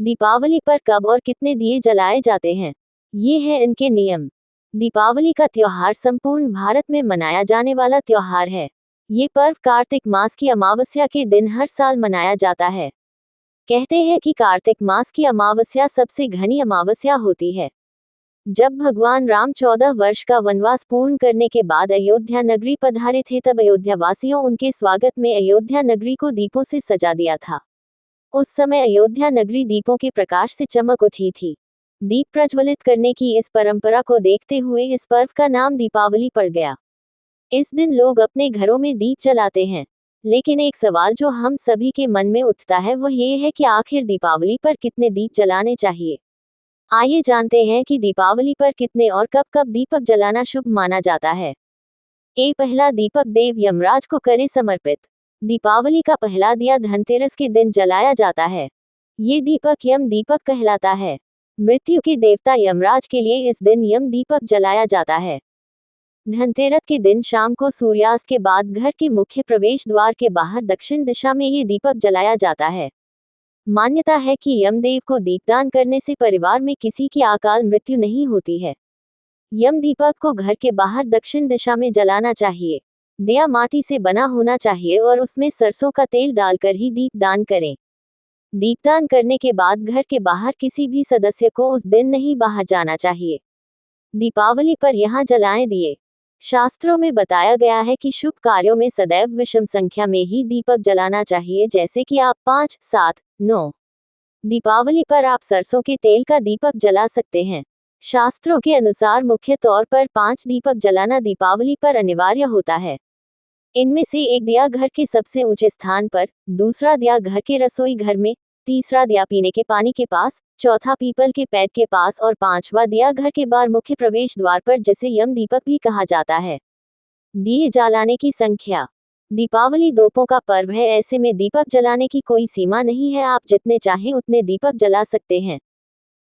दीपावली पर कब और कितने दिए जलाए जाते हैं? ये हैं इनके नियम। दीपावली का त्योहार संपूर्ण भारत में मनाया जाने वाला त्योहार है। ये पर्व कार्तिक मास की अमावस्या के दिन हर साल मनाया जाता है। कहते हैं कि कार्तिक मास की अमावस्या सबसे घनी अमावस्या होती है। जब भगवान राम 14 वर्ष का वनवास पूर्ण करने के बाद अयोध्या नगरी पधारे थे, तब अयोध्यावासियों उनके स्वागत में अयोध्या नगरी को दीपों से सजा दिया था। उस समय अयोध्या नगरी दीपों के प्रकाश से चमक उठी थी। दीप प्रज्वलित करने की इस परंपरा को देखते हुए इस पर्व का नाम दीपावली पड़ गया। इस दिन लोग अपने घरों में दीप जलाते हैं। लेकिन एक सवाल जो हम सभी के मन में उठता है वह ये है कि आखिर दीपावली पर कितने दीप जलाने चाहिए। आइए जानते हैं कि दीपावली पर कितने और कब कब दीपक जलाना शुभ माना जाता है। पहला दीपक देव यमराज को करे समर्पित। दीपावली का पहला दिया धनतेरस के दिन जलाया जाता है। ये दीपक यम दीपक कहलाता है। मृत्यु के देवता यमराज के लिए इस दिन यम दीपक जलाया जाता है। धनतेरस के दिन शाम को सूर्यास्त के बाद घर के मुख्य प्रवेश द्वार के बाहर दक्षिण दिशा में ये दीपक जलाया जाता है। मान्यता है कि यमदेव को दीपदान करने से परिवार में किसी की अकाल मृत्यु नहीं होती है। यम दीपक को घर के बाहर दक्षिण दिशा में जलाना चाहिए। दिया माटी से बना होना चाहिए और उसमें सरसों का तेल डालकर ही दीपदान करें। दीपदान करने के बाद घर के बाहर किसी भी सदस्य को उस दिन नहीं बाहर जाना चाहिए। दीपावली पर यहाँ जलाएं दिए। शास्त्रों में बताया गया है कि शुभ कार्यों में सदैव विषम संख्या में ही दीपक जलाना चाहिए, जैसे कि आप 5, 7, 9। दीपावली पर आप सरसों के तेल का दीपक जला सकते हैं। शास्त्रों के अनुसार मुख्य तौर पर 5 दीपक जलाना दीपावली पर अनिवार्य होता है। इनमें से एक दिया घर के सबसे ऊंचे स्थान पर, दूसरा दिया घर के रसोई घर में, तीसरा दिया पीने के पानी के पास, चौथा पीपल के पेड़ के पास और पांचवा दिया घर के बाहर मुख्य प्रवेश द्वार पर, जिसे यम दीपक भी कहा जाता है। दिए जलाने की संख्या। दीपावली दीपों का पर्व है, ऐसे में दीपक जलाने की कोई सीमा नहीं है। आप जितने चाहें उतने दीपक जला सकते हैं।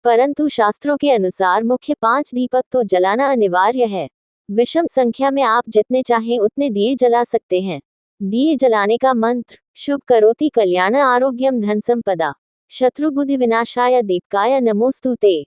परंतु शास्त्रों के अनुसार मुख्य 5 दीपक तो जलाना अनिवार्य है। विषम संख्या में आप जितने चाहें उतने दिए जला सकते हैं। दिए जलाने का मंत्र। शुभ करोति कल्याण आरोग्यम धन संपदा। शत्रु बुद्धि विनाशाय दीपकाय नमोस्तुते।